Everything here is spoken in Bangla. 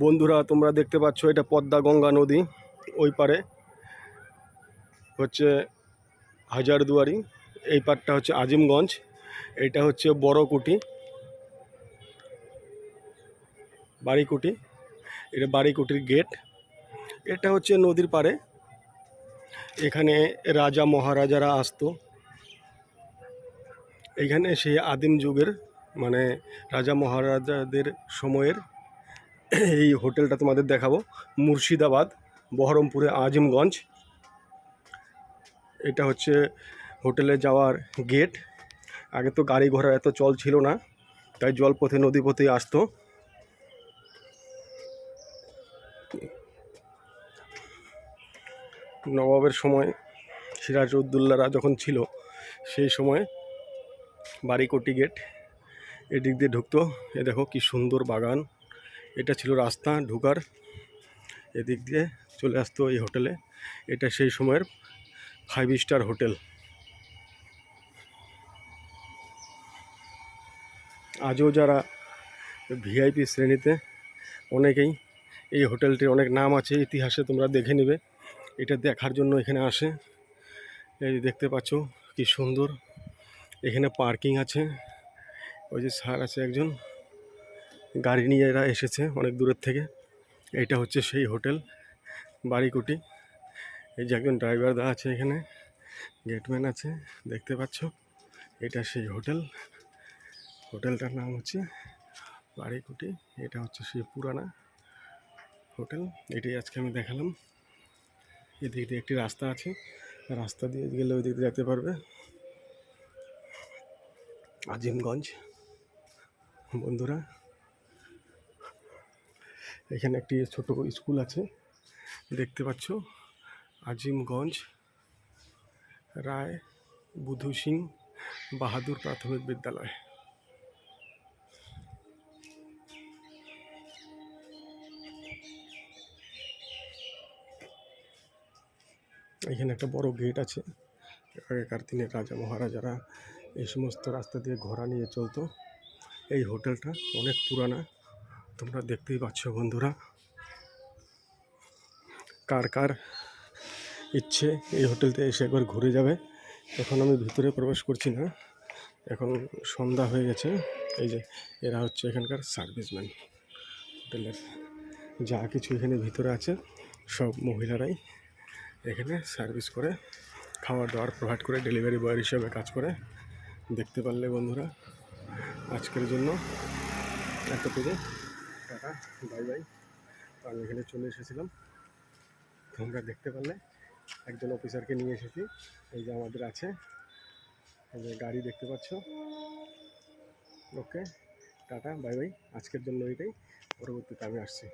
বন্ধুরা, তোমরা দেখতে পাচ্ছ এটা পদ্মা গঙ্গা নদী। ওই পারে হচ্ছে হাজারদুয়ারি, এই পারটা হচ্ছে আজিমগঞ্জ, এটা হচ্ছে বড়কুটি বাড়িকুটি। এটা বাড়িকুটির গেট। এটা হচ্ছে নদীর পারে। এখানে রাজা মহারাজারা আসতো। এখানে সেই আদিম যুগের মানে রাজা মহারাজাদের সময়ের এই হোটেলটা তোমাদের দেখাবো। মুর্শিদাবাদ, বহরমপুরে আজিমগঞ্জ। এটা হচ্ছে হোটেলে যাওয়ার গেট। আগে তো গাড়ি ঘোড়া এত চল ছিল না, তাই জলপথে নদীপথে আসতো। নবাবের সময় সিরাজউদ্দৌলারা যখন ছিল সেই সময় বাড়িকুটি গেট এদিক দিয়ে ঢুকতো। এ দেখো কি সুন্দর বাগান। এটা ছিল রাস্তা ঢুকার, এদিক দিয়ে চলে আসতো এই হোটেলে। এটা সেই সময়ের 5 স্টার হোটেল। আজও যারা ভিআইপি শ্রেণীতে অনেকেই এই হোটেলটির অনেক নাম আছে ইতিহাসে, তোমরা দেখে নেবে। এটা দেখার জন্য এখানে আসে। এই দেখতে পাচ্ছ কি সুন্দর। এখানে পার্কিং আছে। ওই যে স্যার আছে একজন, গাড়ি নিয়ে এরা এসেছে অনেক দূরের থেকে। এইটা হচ্ছে সেই হোটেল বাড়িকুটি। এই যে একজন ড্রাইভার দা আছে, এখানে গেটম্যান আছে, দেখতে পাচ্ছ। এটা সেই হোটেল। হোটেলটার নাম হচ্ছে বাড়িকুটি। এটা হচ্ছে সেই পুরানা হোটেল। এটাই আজকে আমি দেখালাম। এদিক দিয়ে একটি রাস্তা আছে, রাস্তা দিয়ে গেলে ওই দিক দিয়ে যেতে পারবে। আজিমগঞ্জ বন্ধুরা, এখানে একটি ছোট স্কুল আছে, দেখতে পাচ্ছ। আজিমগঞ্জ রায় বুধু সিং বাহাদুর প্রাথমিক বিদ্যালয়। এখানে একটা বড় গেট আছে। আগেকার দিনে রাজা মহারাজারা এই সমস্ত রাস্তা দিয়ে ঘোড়া নিয়ে চলতো। এই হোটেলটা অনেক পুরানা, তোমরা দেখতেই পাচ্ছ বন্ধুরা। কার কার ইচ্ছে এই হোটেলতে এসে একবার ঘুরে যাবে। এখন আমি ভিতরে প্রবেশ করছি না, এখন সন্ধ্যা হয়ে গেছে। এই যে এরা হচ্ছে এখানকার সার্ভিসম্যান হোটেলের। যা কিছু এখানে ভিতরে আছে সব মহিলারাই এখানে সার্ভিস করে, খাবার দাবার প্রোভাইড করে, ডেলিভারি বয়ের হিসাবে কাজ করে। দেখতে পারলে বন্ধুরা, আজকের জন্য এতটুকু। Tata, bye bye. আমি এখানে চলে এসেছিলাম, তোমরা দেখতে পারলে একজন অফিসারকে নিয়ে এসেছি। এই যে আমাদের আছে, এই যে গাড়ি দেখতে পাচ্ছ। ওকে, টাটা, বাই বাই। আজকের জন্য এটাই, পরবর্তীতে আমি আসছি।